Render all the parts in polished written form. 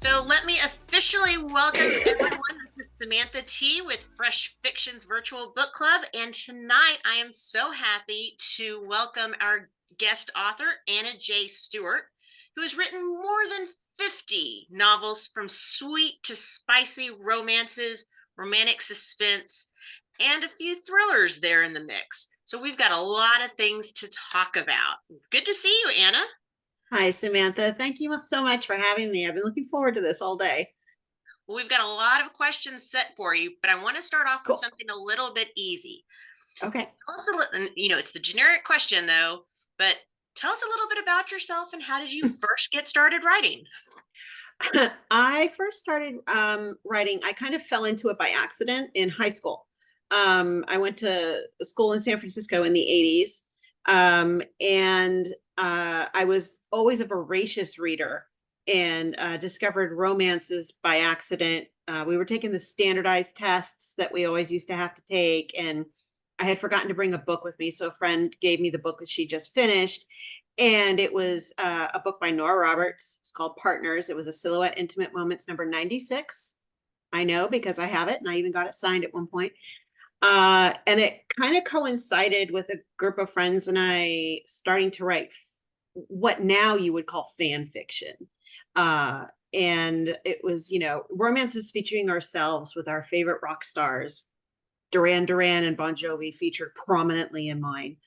So let me officially welcome everyone. This is Samantha T with Fresh Fiction's Virtual Book Club. And tonight I am so happy to welcome our guest author, Anna J. Stewart, who has written more than 50 novels from sweet to spicy romances, romantic suspense, and a few thrillers there in the mix. So we've got a lot of things to talk about. Good to see you, Anna. Hi, Samantha. Thank you so much for having me. I've been looking forward to this all day. Well, we've got a lot of questions set for you, but I want to start off with Cool. something a little bit easy. Okay. Tell us a little, it's the generic question though, but tell us a little bit about yourself and how did you first get started writing? I first started writing, I kind of fell into it by accident in high school. I went to school in San Francisco in the 80s, and I was always a voracious reader and discovered romances by accident. We were taking the standardized tests that we always used to have to take, and I had forgotten to bring a book with me. So a friend gave me the book that she just finished. And it was a book by Nora Roberts. It's called Partners. It was a Silhouette Intimate Moments number 96. I know because I have it and I even got it signed at one point. And it kind of coincided with a group of friends and I starting to write what now you would call fan fiction. And it was, romances featuring ourselves with our favorite rock stars. Duran Duran and Bon Jovi featured prominently in mine.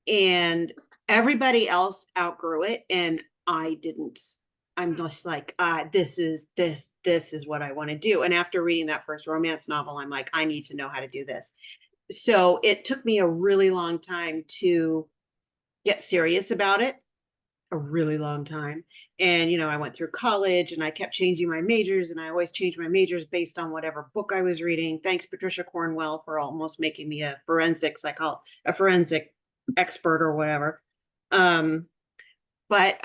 And everybody else outgrew it and I didn't. I'm just like, this is what I want to do. And after reading that first romance novel, I'm like, I need to know how to do this. So it took me a really long time to get serious about it, a really long time. And I went through college and I kept changing my majors, and I always changed my majors based on whatever book I was reading. Thanks, Patricia Cornwell, for almost making me a forensic expert or whatever. Um, but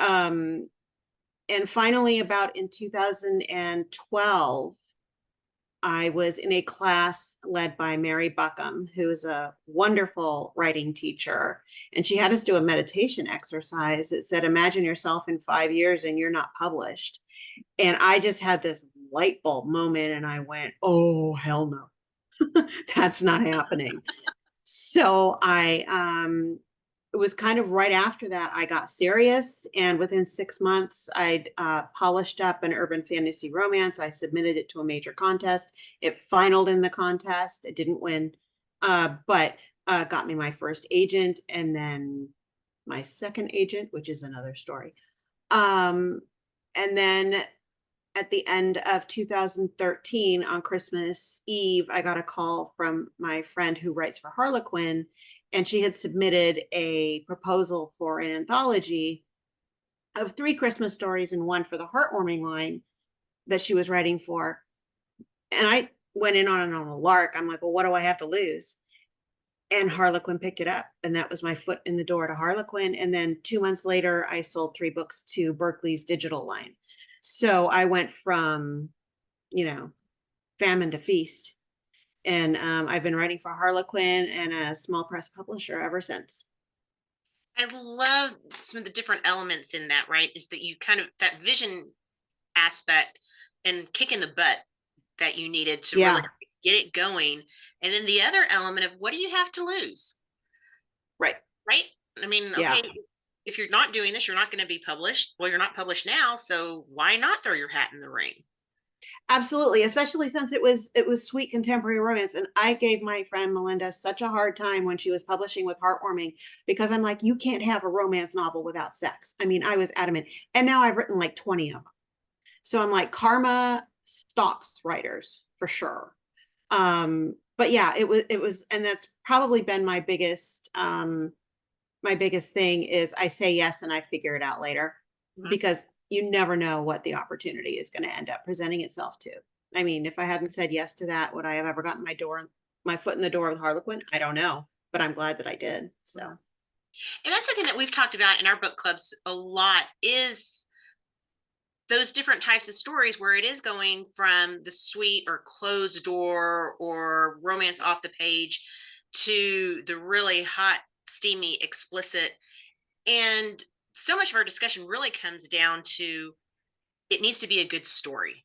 and finally, about in 2012, I was in a class led by Mary Buckham, who is a wonderful writing teacher. And she had us do a meditation exercise. It said, imagine yourself in 5 years and you're not published. And I just had this light bulb moment and I went, oh, hell no, that's not happening. So it was kind of right after that I got serious, and within 6 months I'd polished up an urban fantasy romance. I submitted it to a major contest. It finaled in the contest. It didn't win, but got me my first agent and then my second agent, which is another story. And then at the end of 2013, on Christmas Eve, I got a call from my friend who writes for Harlequin, and she had submitted a proposal for an anthology of 3 Christmas stories and one for the heartwarming line that she was writing for. And I went in on a lark. I'm like, well, what do I have to lose? And Harlequin picked it up, and that was my foot in the door to Harlequin. And then 2 months later, I sold 3 books to Berkeley's digital line. So I went from, famine to feast. And I've been writing for Harlequin and a small press publisher ever since. I love some of the different elements in that, right? Is that you kind of that vision aspect and kicking the butt that you needed to really Yeah, get it going. And then the other element of what do you have to lose? right. Right? I mean, Yeah, okay, if you're not doing this, you're not going to be published. Well, you're not published now, so why not throw your hat in the ring? absolutely. Especially since it was sweet contemporary romance. And I gave my friend Melinda such a hard time when she was publishing with Heartwarming, because I'm like, you can't have a romance novel without sex. I mean, I was adamant. And now I've written like 20 of them. So I'm like, karma stalks writers for sure. But yeah, it was, and that's probably been my biggest thing is I say yes and I figure it out later, Mhm. because you never know what the opportunity is going to end up presenting itself to. I mean, if I hadn't said yes to that, would I have ever gotten my foot in the door with Harlequin? I don't know, but I'm glad that I did. So, And that's something that we've talked about in our book clubs a lot is those different types of stories where it is going from the sweet or closed door or romance off the page to the really hot, steamy, explicit. And so much of our discussion really comes down to it needs to be a good story.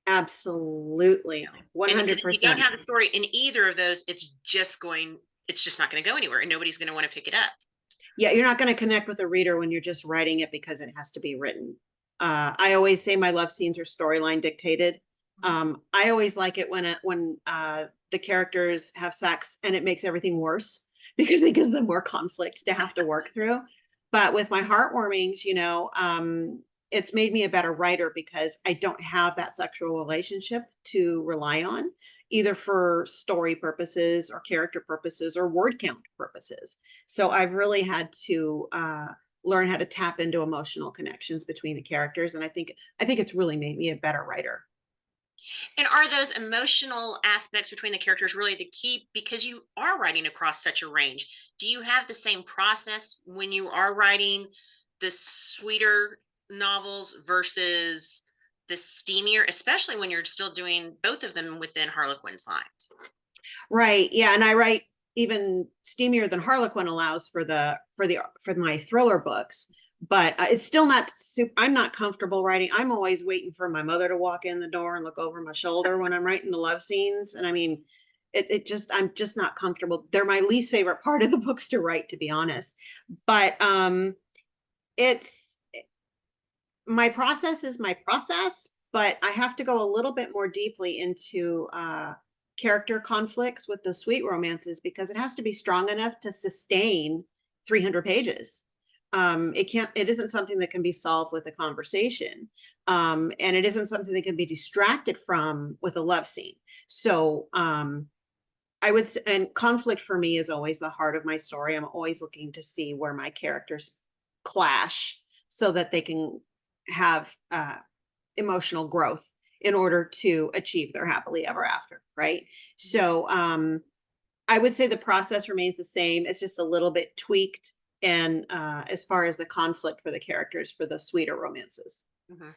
Absolutely. And if you don't 100%. have a story in either of those, it's just not going to go anywhere and nobody's going to want to pick it up. Yeah, you're not going to connect with a reader when you're just writing it because it has to be written. I always say my love scenes are storyline dictated. I always like it when the characters have sex and it makes everything worse because it gives them more conflict to have to work through. But with my heartwarmings, it's made me a better writer because I don't have that sexual relationship to rely on, either for story purposes or character purposes or word count purposes. So I've really had to learn how to tap into emotional connections between the characters, and I think it's really made me a better writer. And are those emotional aspects between the characters really the key because you are writing across such a range? Do you have the same process when you are writing the sweeter novels versus the steamier, especially when you're still doing both of them within Harlequin's lines? Right. Yeah, and I write even steamier than Harlequin allows for my thriller books, but it's still not super. I'm not comfortable writing. I'm always waiting for my mother to walk in the door and look over my shoulder when I'm writing the love scenes. And I mean, it just I'm just not comfortable. They're my least favorite part of the books to write, to be honest. But it's my process is my process, but I have to go a little bit more deeply into character conflicts with the sweet romances because it has to be strong enough to sustain 300 pages. It isn't something that can be solved with a conversation. And it isn't something that can be distracted from with a love scene. So, I would say, and conflict for me is always the heart of my story. I'm always looking to see where my characters clash so that they can have emotional growth in order to achieve their happily ever after, right? So I would say the process remains the same. It's just a little bit tweaked, and as far as the conflict for the characters for the sweeter romances. Mhm.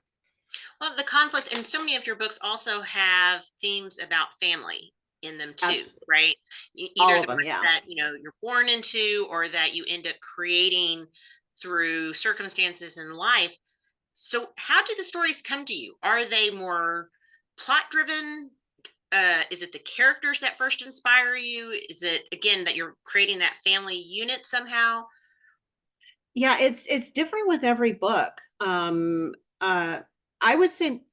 Well, the conflicts and so many of your books also have themes about family in them too, Absolutely. right? Either All of the them, ones yeah. that you're born into, or that you end up creating through circumstances in life. So, how do the stories come to you? Are they more plot driven? Is it the characters that first inspire you? Is it again that you're creating that family unit somehow? Yeah, it's different with every book. Uh I would say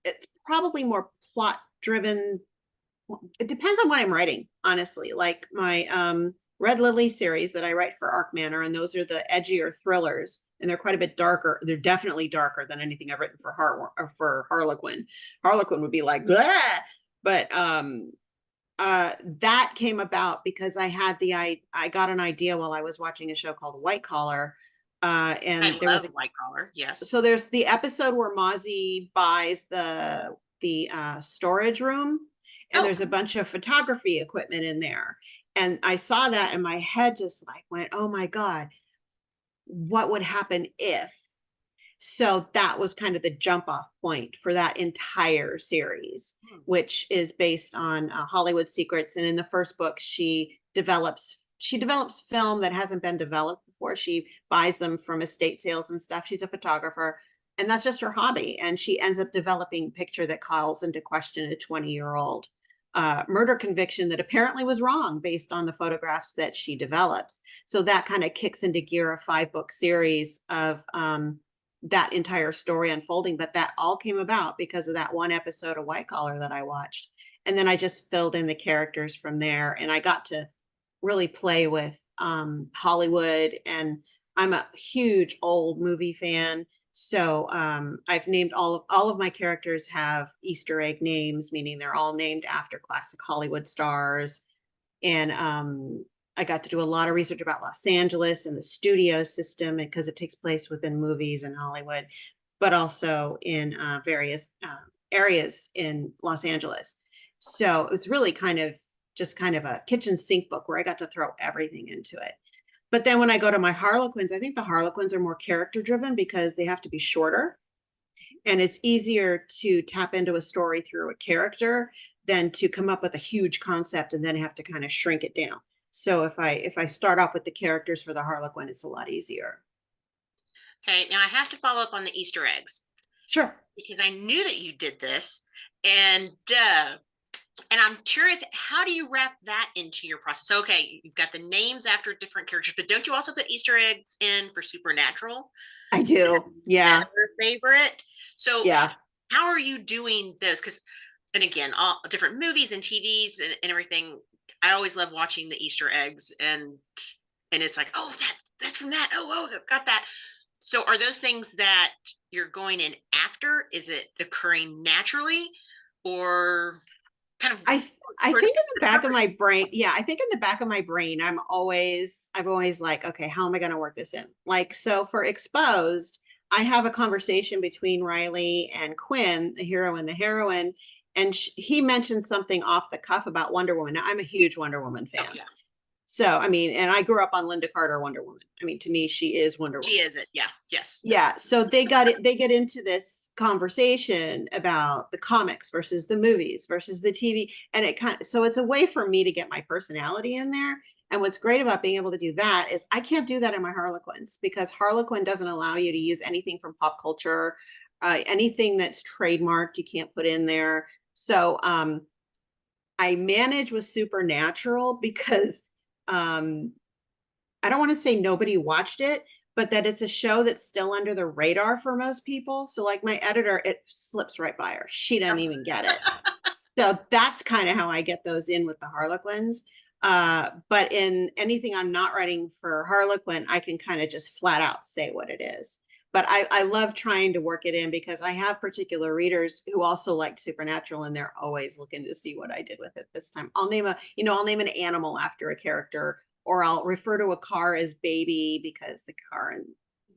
it's probably more plot driven. Well, it depends on what I'm writing, honestly. Like my Red Lily series that I write for Arc Manor, and those are the edgier thrillers, and they're quite a bit darker. They're definitely darker than anything I've written for Harlequin. Harlequin would be like, blah! But that came about because I got an idea while I was watching a show called White Collar, and I there was love white collar. Yes. there's the episode where Mozzie buys the storage room, and Oh, there's a bunch of photography equipment in there. And I saw that and my head just like went, oh my God, what would happen if? So that was kind of the jump off point for that entire series, hmm, which is based on Hollywood secrets. And in the first book, she develops film that hasn't been developed before. She buys them from estate sales and stuff. She's a photographer, and that's just her hobby. And she ends up developing a picture that calls into question a 20-year-old murder conviction that apparently was wrong based on the photographs that she develops. So that kind of kicks into gear a 5-book series of that entire story unfolding. But that all came about because of that one episode of White Collar that I watched. And then I just filled in the characters from there. And I got to really play with Hollywood. And I'm a huge old movie fan. So I've named all of my characters have Easter egg names, meaning they're all named after classic Hollywood stars. And I got to do a lot of research about Los Angeles and the studio system because it takes place within movies in Hollywood, but also in various areas in Los Angeles. So it's really kind of a kitchen sink book where I got to throw everything into it. But then when I go to my Harlequins, I think the Harlequins are more character driven because they have to be shorter, and it's easier to tap into a story through a character than to come up with a huge concept and then have to kind of shrink it down. So if I start off with the characters for the Harlequin, it's a lot easier. okay. Now I have to follow up on the Easter eggs. Sure. because I knew that you did this. And and I'm curious, how do you wrap that into your process? So, okay, you've got the names after different characters, but don't you also put Easter eggs in for Supernatural? I do. That Yeah. other favorite. So, Yeah. how are you doing those? Because, and again, all different movies and TVs and everything. I always love watching the Easter eggs, and it's like, oh, that's from that. Oh, got that. So, are those things that you're going in after? Is it occurring naturally, or kind of? I Or is think in it the back of progress? my brain, yeah, I think in the back of my brain, I'm always like, okay, how am I going to work this in? Like, so for Exposed, I have a conversation between Riley and Quinn, the hero and the heroine, and he mentioned something off the cuff about Wonder Woman. Now, I'm a huge Wonder Woman Oh fan. yeah, So, I mean, and I grew up on Linda Carter Wonder Woman. I mean, to me, she is Wonder she Woman. is it. Yeah, yes. Yeah, so they get into this conversation about the comics versus the movies versus the TV, and it kind of, so it's a way for me to get my personality in there. And what's great about being able to do that is I can't do that in my Harlequins, because Harlequin doesn't allow you to use anything from pop culture, anything that's trademarked you can't put in there. So I manage with Supernatural because um I don't want to say nobody watched it, but that it's a show that's still under the radar for most people. So, like my editor, it slips right by her. She doesn't even get it. So that's kind of how I get those in with the Harlequins. But in anything I'm not writing for Harlequin, I can kind of just flat out say what it is. But I love trying to work it in because I have particular readers who also like Supernatural, and they're always looking to see what I did with it this time. I'll name an animal after a character, or I'll refer to a car as Baby because the car in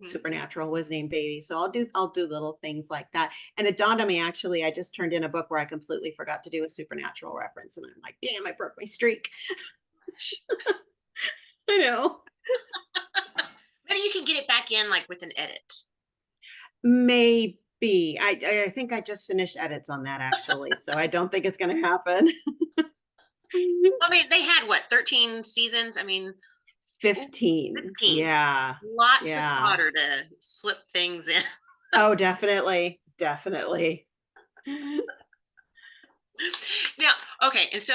Mhm. Supernatural was named Baby. So I'll do little things like that. And it dawned on me, actually, I just turned in a book where I completely forgot to do a Supernatural reference. And I'm like, damn, I broke my streak. I know. Maybe you can get it back in like with an edit. Maybe. I think I just finished edits on that, actually. So I don't think it's going to happen. I mean, they had what, 13 seasons? I mean, ooh, 15. 15. Yeah. Lots of Yeah. fodder to slip things in. Oh, definitely. Definitely. Now, okay, and so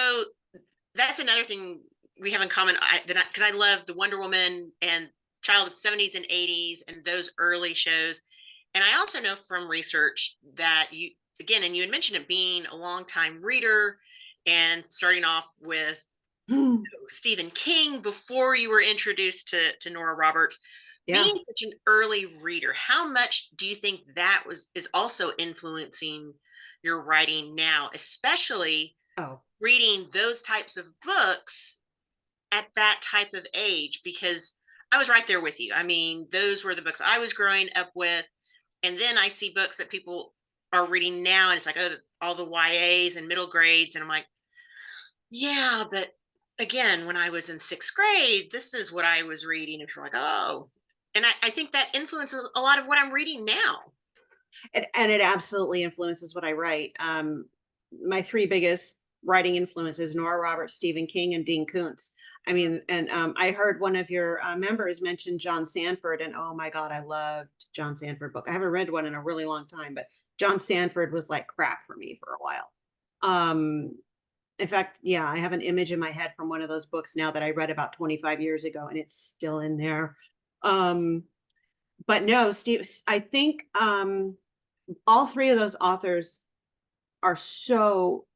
that's another thing we have in common. Because I love the Wonder Woman and Child of the 70s and 80s and those early shows. And I also know from research that you, again, and you had mentioned it, being a longtime reader and starting off with Stephen King before you were introduced to Nora Roberts. Yeah. Being such an early reader, how much do you think that was is also influencing your writing now, especially Oh, reading those types of books at that type of age? Because I was right there with you. I mean, those were the books I was growing up with. And then I see books that people are reading now, and it's like, oh, all the YAs and middle grades. And I'm like, yeah, but again, when I was in sixth grade, this is what I was reading. And you're like, oh. And I think that influences a lot of what I'm reading now. and it absolutely influences what I write. My three biggest writing influences: Nora Roberts, Stephen King, and Dean Koontz. I Mhm. mean, and I heard one of your members mention John Sanford, and oh my God, I loved John Sanford book. I haven't read one in a really long time, but John Sanford was like crack for me for a while. Um, in fact, yeah, I have an image in my head from one of those books now that I read about 25 years ago, and it's still in there. Um, but no, Steve, I think all three of those authors are so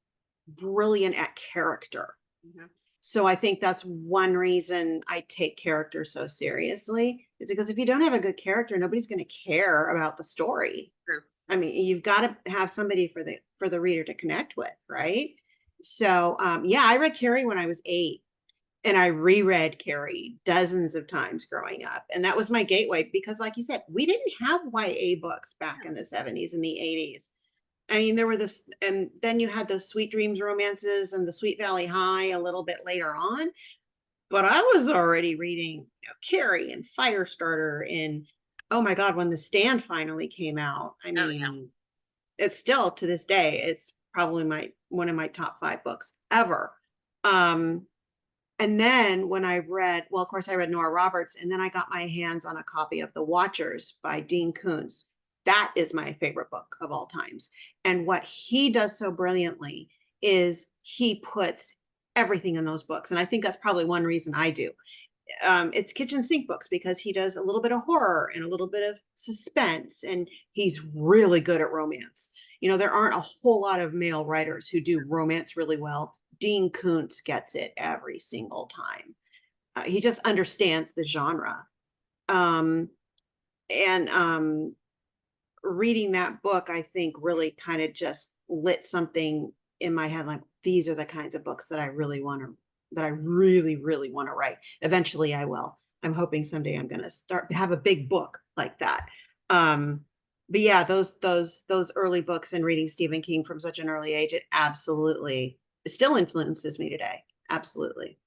brilliant at character. Mhm. So I think that's one reason I take character so seriously, is because if you don't have a good character, nobody's going to care about the story. True. I mean, you've got to have somebody for the reader to connect with, right? So yeah, I read Carrie when I was 8, and I reread Carrie dozens of times growing up. And that was my gateway because, like you said, we didn't have YA books back in the 70s and the 80s. I mean, there were this, and then you had the Sweet Dreams romances and the Sweet Valley High a little bit later on. But I was already reading, Carrie and Firestarter, and oh my God, when The Stand finally came out, I Oh yeah. mean, it's still to this day, it's probably my one of my top 5 books ever. Um, and then when I read, well, of course, I read Nora Roberts, and then I got my hands on a copy of The Watchers by Dean Koontz. that is my favorite book of all times. And what he does so brilliantly is he puts everything in those books. And I think that's probably one reason I do. It's kitchen sink books because he does a little bit of horror and a little bit of suspense, and he's really good at romance. You know, there aren't a whole lot of male writers who do romance really well. Dean Koontz gets it every single time. He just understands the genre. Um, and reading that book, I think really kind of just lit something in my head, like these are the kinds of books that I really want to, that I really, really want to write. Eventually I will. I'm hoping someday I'm going to start to have a big book like that. But yeah, those early books and reading Stephen King from such an early age, it still influences me today. Absolutely.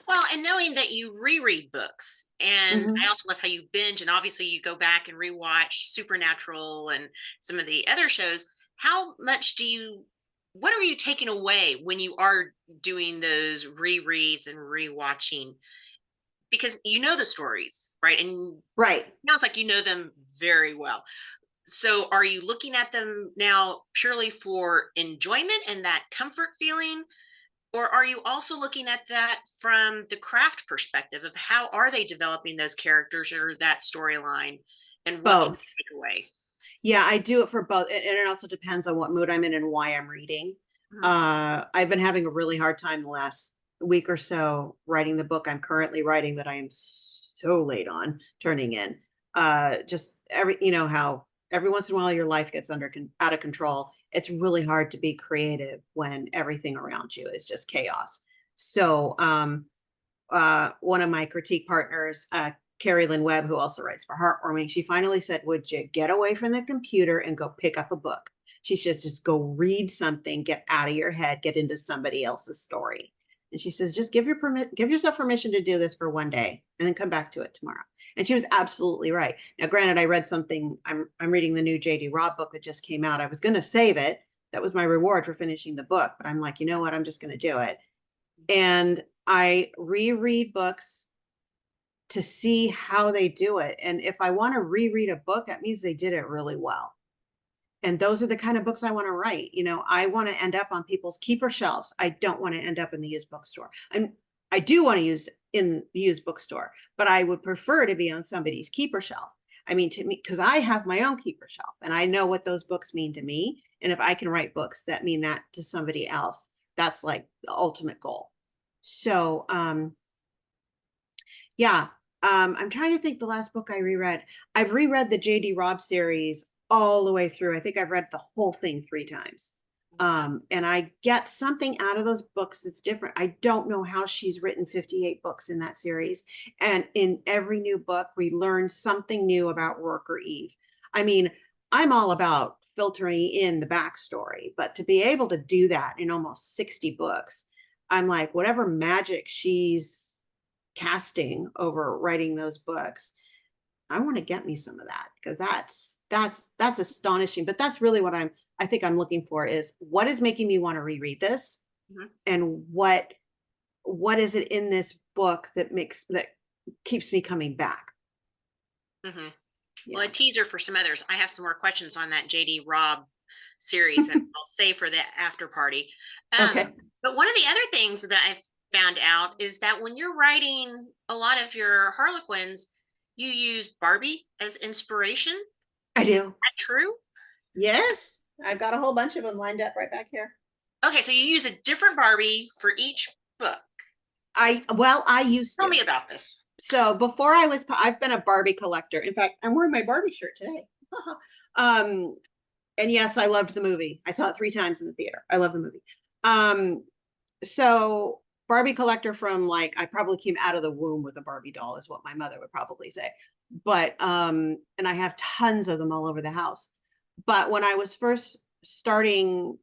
Well, and knowing that you reread books, and I Mhm. also love how you binge, and obviously you go back and rewatch Supernatural and some of the other shows. How much do you, what are you taking away when you are doing those rereads and rewatching? Because you know the stories, right? And Right. it sounds like you know them very well. So are you looking at them now purely for enjoyment and that comfort feeling? Or are you also looking at that from the craft perspective of how are they developing those characters or that storyline, and what can you Both. take away? Yeah, I do it for both. And it also depends on what mood I'm in and why I'm reading. Mhm. I've been having a really hard time the last week or so writing the book I'm currently writing that I am so late on turning in. Just you know how every once in a while your life gets out of control. It's really hard to be creative when everything around you is just chaos. So, one of my critique partners, Carrie Lynn Webb, who also writes for Heartwarming, she finally said, would you get away from the computer and go pick up a book? She said, just go read something, get out of your head, get into somebody else's story. And she says, just give yourself permission to do this for one day and then come back to it tomorrow. And she was absolutely right. Now, granted, I read something, I'm reading the new JD Robb book that just came out. I was going to save it. That was my reward for finishing the book, but I'm like, you know what? I'm just going to do it. And I reread books to see how they do it. And if I want to reread a book, that means they did it really well. And those are the kind of books I want to write. You know, I want to end up on people's keeper shelves. I don't want to end up in the used bookstore. I do want to use in the used bookstore, but I would prefer to be on somebody's keeper shelf. I mean, to me, because I have my own keeper shelf and I know what those books mean to me. And if I can write books that mean that to somebody else, that's like the ultimate goal. So, yeah. I'm trying to think the last book I reread. I've reread the JD Robb series all the way through. I think I've read the whole thing 3 times. Wow. And I get something out of those books that's different. I don't know how she's written 58 books in that series. And in every new book, we learn something new about Rourke or Eve. I mean, I'm all about filtering in the backstory, but to be able to do that in almost 60 books, I'm like, whatever magic she's casting over writing those books, I want to get me some of that because that's astonishing. But that's really what I think I'm looking for is what is making me want to reread this, Mhm. and what is it in this book that keeps me coming back. Mhm. Well, a Yeah. teaser for some others. I have some more questions on that JD Robb series that I'll save for the after party. Okay. But one of the other things that I've found out is that when you're writing a lot of your Harlequins, you use Barbie as inspiration. Is I do. that true? Yes. I've got a whole bunch of them lined up right back here. Okay, so you use a different Barbie for each book. I used Tell to. me about this. So I've been a Barbie collector. In fact, I'm wearing my Barbie shirt today. um, and yes, I loved the movie. I saw it 3 times in the theater. I love the movie. Um, so Barbie collector from like I probably came out of the womb with a Barbie doll is what my mother would probably say. But and I have tons of them all over the house. But when I was first starting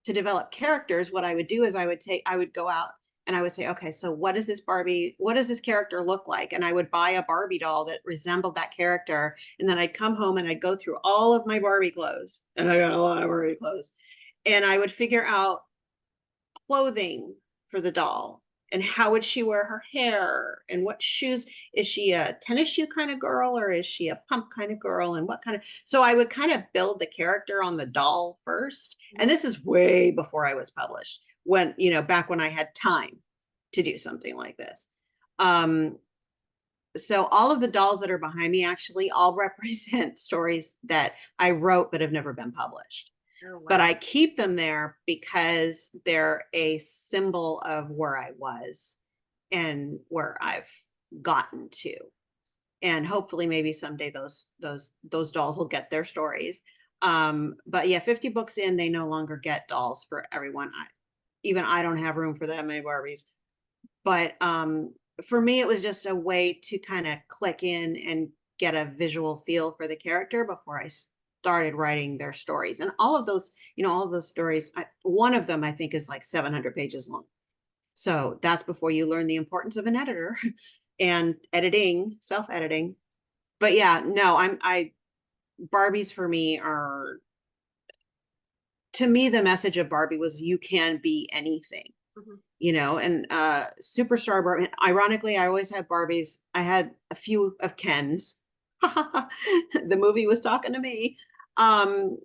to develop characters, what I would do is I would go out and I would say, okay, so what does this character look like? And I would buy a Barbie doll that resembled that character. And then I'd come home and I'd go through all of my Barbie clothes. And I got a lot of Barbie clothes. And I would figure out clothing for the doll and how would she wear her hair, and what shoes, is she a tennis shoe kind of girl, or is she a pump kind of girl, and what kind of, so I would kind of build the character on the doll first. And this is way before I was published, when, back when I had time to do something like this. So all of the dolls that are behind me actually all represent stories that I wrote but have never been published. Oh, wow. But I keep them there because they're a symbol of where I was and where I've gotten to. And hopefully maybe someday those dolls will get their stories. But yeah, 50 books in, they no longer get dolls for everyone. Even I don't have room for that many Barbies. But for me, it was just a way to kind of click in and get a visual feel for the character before I started writing their stories. And all of those, all of those stories, one of them I think is like 700 pages long. So that's before you learn the importance of an editor and editing, self-editing. But yeah, no, Barbies for me are, to me, the message of Barbie was you can be anything. And Superstar Barbie, ironically, I always had Barbies. I had a few of Ken's. The movie was talking to me. And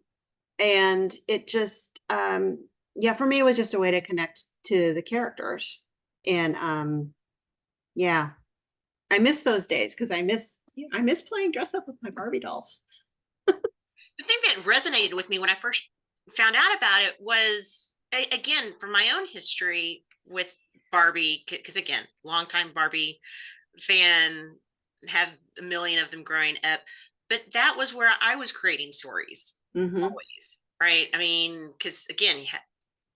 it just, yeah, for me, it was just a way to connect to the characters. And yeah, I miss those days because I miss playing dress up with my Barbie dolls. The thing that resonated with me when I first found out about it was, again, from my own history with Barbie, because again, longtime Barbie fan, had a million of them growing up, but that was where I was creating stories always, right? I mean, because again,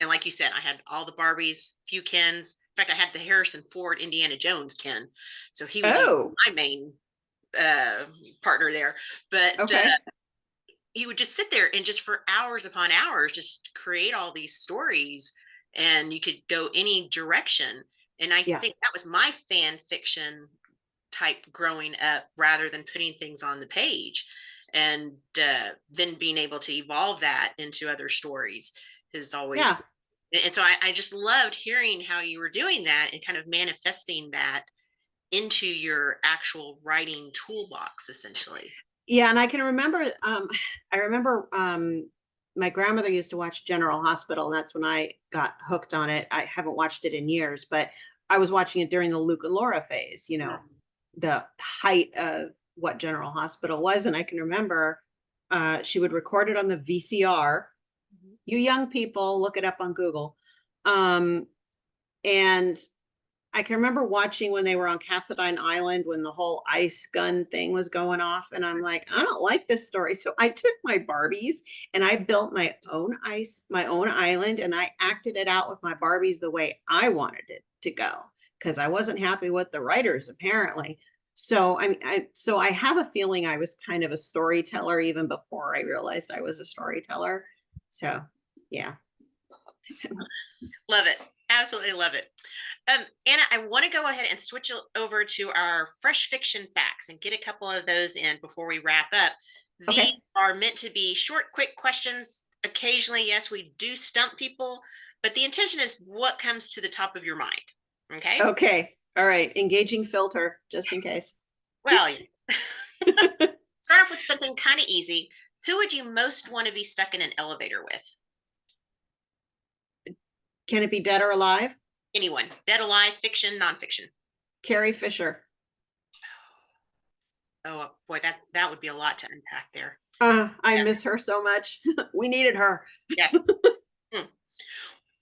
and like you said, I had all the Barbies, few Kens. In fact, I had the Harrison Ford Indiana Jones Ken, so he was my main partner there. But he would just sit there and just for hours upon hours just create all these stories, and you could go any direction. And I think that was my fan fiction type growing up, rather than putting things on the page, and then being able to evolve that into other stories is always. And so I just loved hearing how you were doing that and kind of manifesting that into your actual writing toolbox, essentially. Yeah, and I can remember, I remember my grandmother used to watch General Hospital, and that's when I got hooked on it. I haven't watched it in years, but I was watching it during the Luke and Laura phase, the height of what General Hospital was. And I can remember she would record it on the VCR. You young people, look it up on Google. And I can remember watching when they were on Cassadine Island when the whole ice gun thing was going off. And I'm like, I don't like this story. So I took my Barbies and I built my own island, and I acted it out with my Barbies the way I wanted it to go, because I wasn't happy with the writers, apparently. So I have a feeling I was kind of a storyteller even before I realized I was a storyteller. So yeah. Love it. Absolutely love it. Anna, I want to go ahead and switch over to our fresh fiction facts and get a couple of those in before we wrap up. These are meant to be short, quick questions. Occasionally, yes, we do stump people, but the intention is what comes to the top of your mind. Okay. Okay. All right. Engaging filter, just in case. Well, start off with something kind of easy. Who would you most want to be stuck in an elevator with? Can it be dead or alive? Anyone. Dead, alive, fiction, nonfiction. Carrie Fisher. Oh boy, that would be a lot to unpack there. I miss her so much. We needed her. Yes.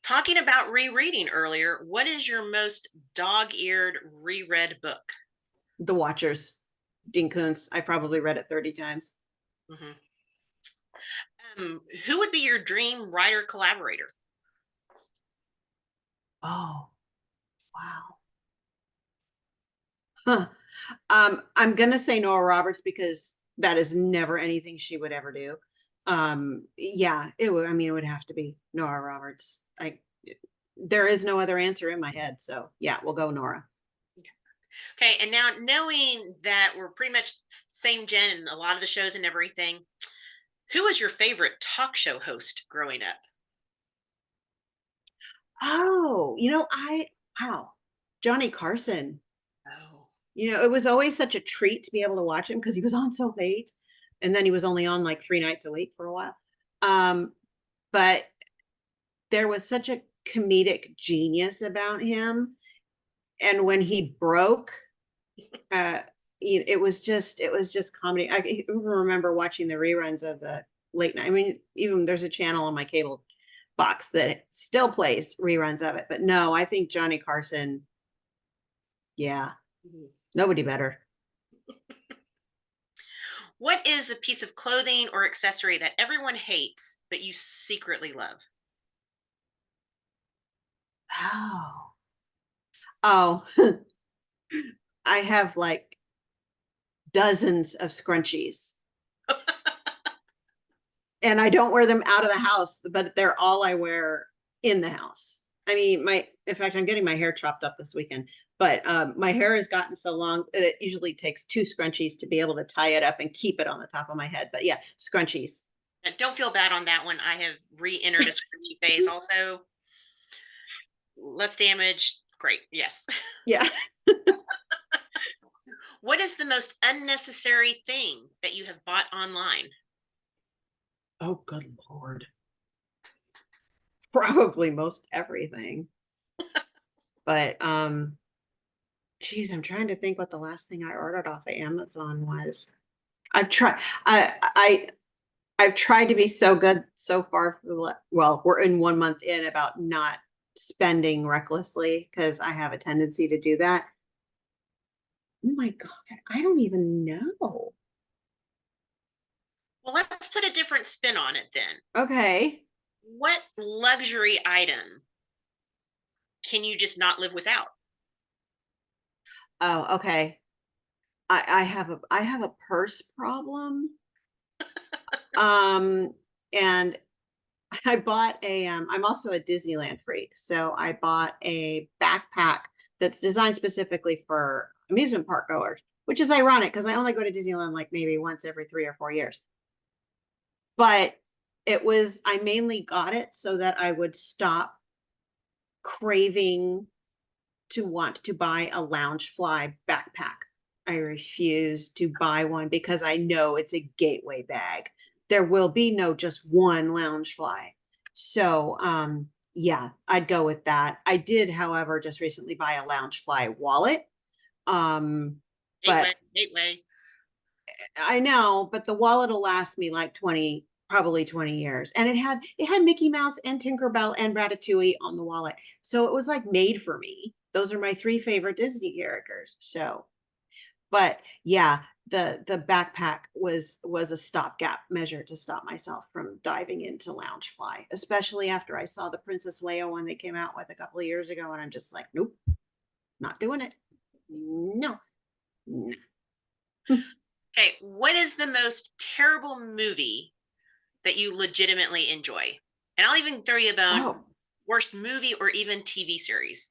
Talking about rereading earlier, what is your most dog-eared reread book? The Watchers. Dean Koontz. I probably read it 30 times. Who would be your dream writer collaborator? Oh, wow. I'm gonna say Nora Roberts because that is never anything she would ever do. Yeah, it would have to be Nora Roberts. There is no other answer in my head. So yeah, we'll go Nora. Okay, and now knowing that we're pretty much same gen in a lot of the shows and everything, who was your favorite talk show host growing up? Oh, wow. Johnny Carson. Oh. It was always such a treat to be able to watch him because he was on so late. And then he was only on like 3 nights a week for a while. But there was such a comedic genius about him. And when he broke, uh, it was just comedy. I even remember watching the reruns of the late night. I mean, even there's a channel on my cable box that still plays reruns of it. But no, I think Johnny Carson, yeah, Mhm. nobody better. What is a piece of clothing or accessory that everyone hates, but you secretly love? Oh, oh, I have like dozens of scrunchies. And I don't wear them out of the house, but they're all I wear in the house. I mean, in fact, I'm getting my hair chopped up this weekend, but my hair has gotten so long that it usually takes two scrunchies to be able to tie it up and keep it on the top of my head. But yeah, scrunchies. And don't feel bad on that one. I have re-entered a scrunchie phase also. Less damage. Great. Yes. Yeah. What is the most unnecessary thing that you have bought online? Oh, good Lord. Probably most everything. But geez, I'm trying to think what the last thing I ordered off of Amazon was. I've tried I I've tried to be so good so far well, we're in 1 month in about not spending recklessly because I have a tendency to do that. Oh my God, I don't even know. Well, let's put a different spin on it then. Okay. What luxury item can you just not live without? Oh, okay. I have a purse problem. Um, and I bought I'm also a Disneyland freak. So I bought a backpack that's designed specifically for amusement park goers, which is ironic because I only go to Disneyland like maybe once every 3 or 4 years. But I mainly got it so that I would stop craving to want to buy a Loungefly backpack. I refuse to buy one because I know it's a gateway bag. There will be no just one Loungefly. So, yeah, I'd go with that. I did, however, just recently buy a Loungefly wallet. Um, Gateway, but gateway. I know, but the wallet will last me like 20, probably 20 years. And it had Mickey Mouse and Tinkerbell and Ratatouille on the wallet. So it was like made for me. Those are my three favorite Disney characters. So, but yeah, the backpack was a stopgap measure to stop myself from diving into Loungefly, especially after I saw the Princess Leia one they came out with a couple of years ago, and I'm just like, nope, not doing it. No. No. Okay, what is the most terrible movie that you legitimately enjoy? And I'll even throw you a bone. Oh, Worst movie or even TV series.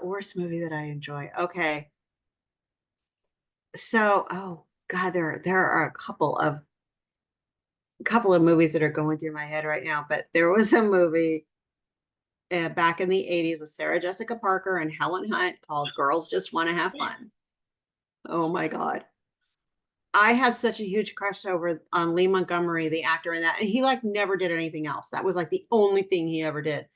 worst movie that I enjoy. Okay. So, oh God, there are a couple of movies that are going through my head right now, but there was a movie back in the 80s with Sarah Jessica Parker and Helen Hunt called Girls Just Want to Have Yes. Fun. Oh my God. I had such a huge crush over on Lee Montgomery, the actor in that, and he like never did anything else. That was like the only thing he ever did.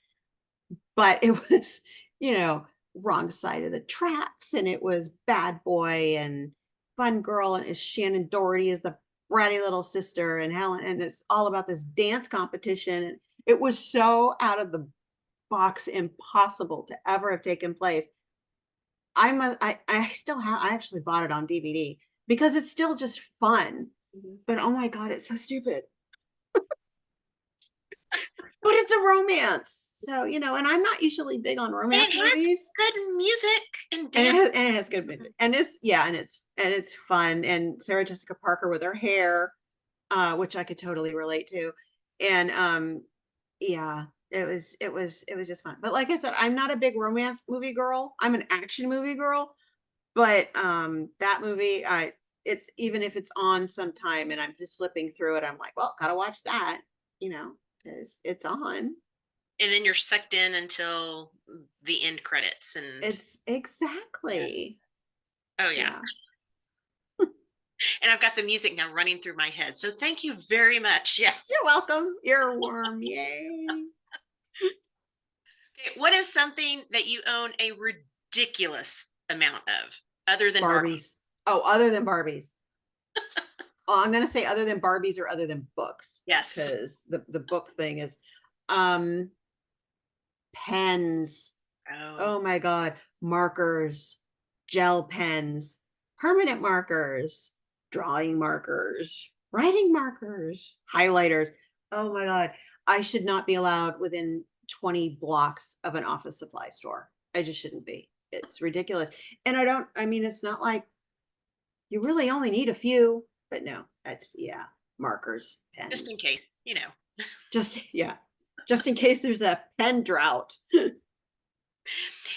But it was, you know, Wrong Side of the Tracks, and it was Bad Boy and Fun Girl, and it's Shannon Doherty is the bratty little sister, and Helen, and it's all about this dance competition. And it was so out of the box, impossible to ever have taken place. I still have I actually bought it on DVD because it's still just fun. Mhm. But oh my God, it's so stupid. But it's a romance. So, and I'm not usually big on And romance it has movies. good music and And it dance. has and it has good music. And it's yeah, and it's fun. And Sarah Jessica Parker with her hair, which I could totally relate to. And yeah, it was just fun. But like I said, I'm not a big romance movie girl. I'm an action movie girl. But that movie, it's even if it's on sometime and I'm just flipping through it, I'm like, well, gotta watch that, because it's on. And then you're sucked in until the end credits, and It's exactly. yes. Oh, yeah. Yeah. And I've got the music now running through my head, so thank you very much. Yes. You're welcome. You're a worm. Yay. Okay, what is something that you own a ridiculous amount of, other than Barbies. Barbies? Oh, other than Barbies. Oh, I'm gonna say other than Barbies or other than books, Yes. because the book thing is um pens. Oh. Oh my God. Markers, gel pens, permanent markers, drawing markers, writing markers, highlighters. Oh my God. I should not be allowed within 20 blocks of an office supply store. I just shouldn't be. It's ridiculous. And I mean, it's not like you really only need a few, but no, it's, yeah, markers, Just in pens. case, you know. Just, yeah, just in case there's a pen drought.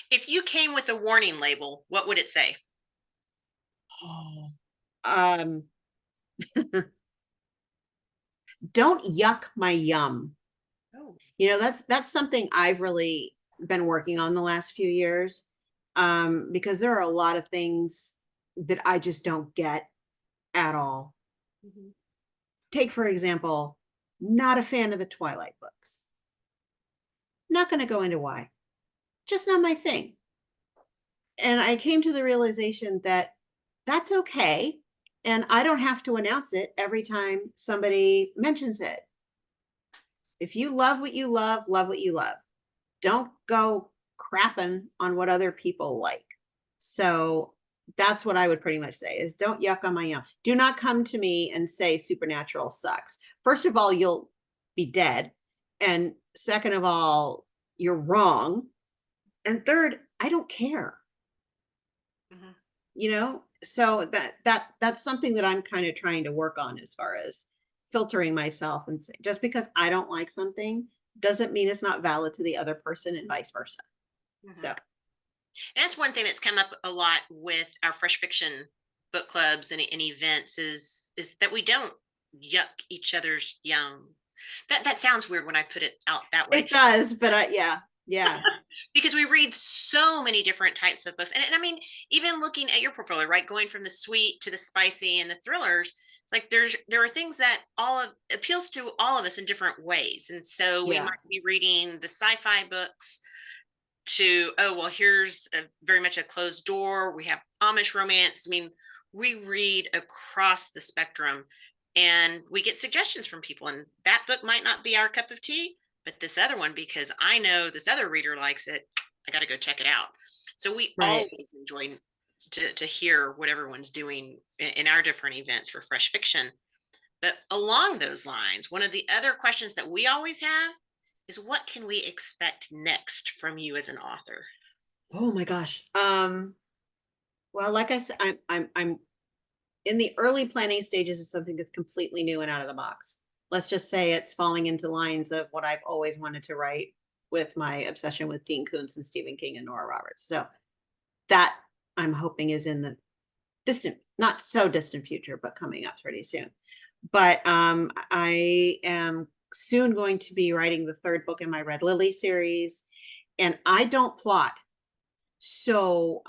If you came with a warning label, what would it say? Oh. Um, don't yuck my yum. Oh. That's something I've really been working on the last few years. Because there are a lot of things that I just don't get at all. Mhm. Take, for example, not a fan of the Twilight books. Not going to go into why. Just not my thing. And I came to the realization that that's okay. And I don't have to announce it every time somebody mentions it. If you love what you love what you love. Don't go crapping on what other people like. So that's what I would pretty much say is don't yuck on my yum. Do not come to me and say Supernatural sucks. First of all, you'll be dead. And second of all, you're wrong. And third, I don't care. Mhm. So that's something that I'm kind of trying to work on as far as filtering myself and say, just because I don't like something doesn't mean it's not valid to the other person and vice versa. So Mhm. And that's one thing that's come up a lot with our fresh fiction book clubs and events is that we don't yuck each other's yum. That sounds weird when I put it out that way, it does, but yeah, yeah, because we read so many different types of books. And I mean, even looking at your portfolio, right, going from the sweet to the spicy and the thrillers, it's like there are things that all of appeals to all of us in different ways. And so we yeah, might be reading the sci-fi books to, oh well, here's a very much a closed door, we have Amish romance. I mean, we read across the spectrum, and we get suggestions from people, and that book might not be our cup of tea, but this other one, because I know this other reader likes it, I got to go check it out. So we right. always enjoy to hear what everyone's doing in our different events for fresh fiction. But along those lines, one of the other questions that we always have is, what can we expect next from you as an author? Oh my gosh. Well, like I said, I'm in the early planning stages of something that's completely new and out of the box. Let's just say it's falling into lines of what I've always wanted to write with my obsession with Dean Koontz and Stephen King and Nora Roberts. So that I'm hoping is in the distant, not so distant future, but coming up pretty soon. But I am soon going to be writing the third book in my Red Lily series, and I don't plot. So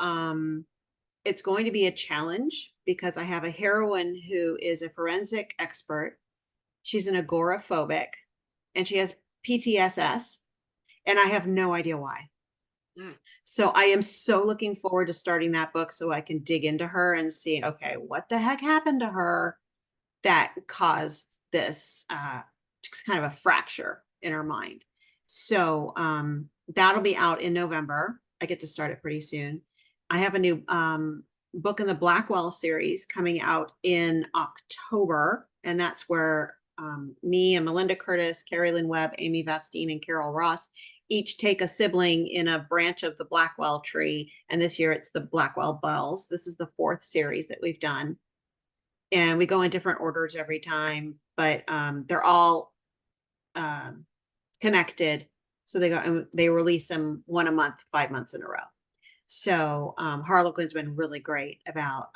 it's going to be a challenge because I have a heroine who is a forensic expert. She's an agoraphobic and she has PTSS, and I have no idea why. Mm. So I am so looking forward to starting that book so I can dig into her and see, okay, what the heck happened to her that caused this just kind of a fracture in her mind. So that'll be out in November. I get to start it pretty soon. I have a new book in the Blackwell series coming out in October, and that's where me and Melinda Curtis, Carrie Lynn Webb, Amy Vastine, and Carol Ross each take a sibling in a branch of the Blackwell tree. And this year it's the Blackwell Bells. This is the fourth series that we've done, and we go in different orders every time, but they're all um, connected. So they release them one a month, 5 months in a row. So Harlequin's been really great about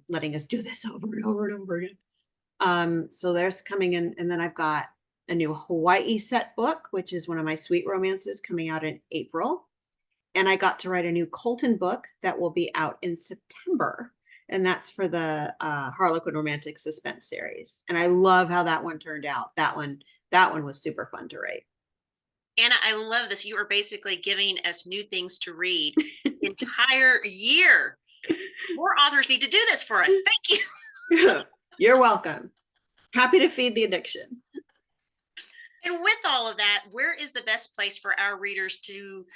letting us do this over and over and over again. So there's coming in, and then I've got a new Hawaii set book, which is one of my sweet romances coming out in April. And I got to write a new Colton book that will be out in September. And that's for the Harlequin Romantic Suspense series. And I love how that one turned out. That one was super fun to write. Anna, I love this. You are basically giving us new things to read the entire year. More authors need to do this for us. Thank you. You're welcome. Happy to feed the addiction. And with all of that, where is the best place for our readers to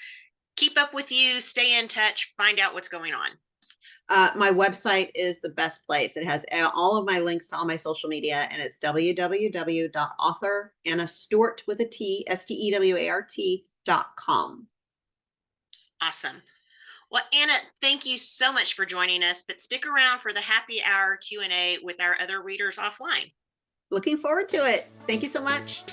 keep up with you, stay in touch, find out what's going on? My website is the best place. It has all of my links to all my social media, and it's www.authorannastewart with a T, STEWART.com. Awesome. Well, Anna, thank you so much for joining us, but stick around for the happy hour Q&A with our other readers offline. Looking forward to it. Thank you so much.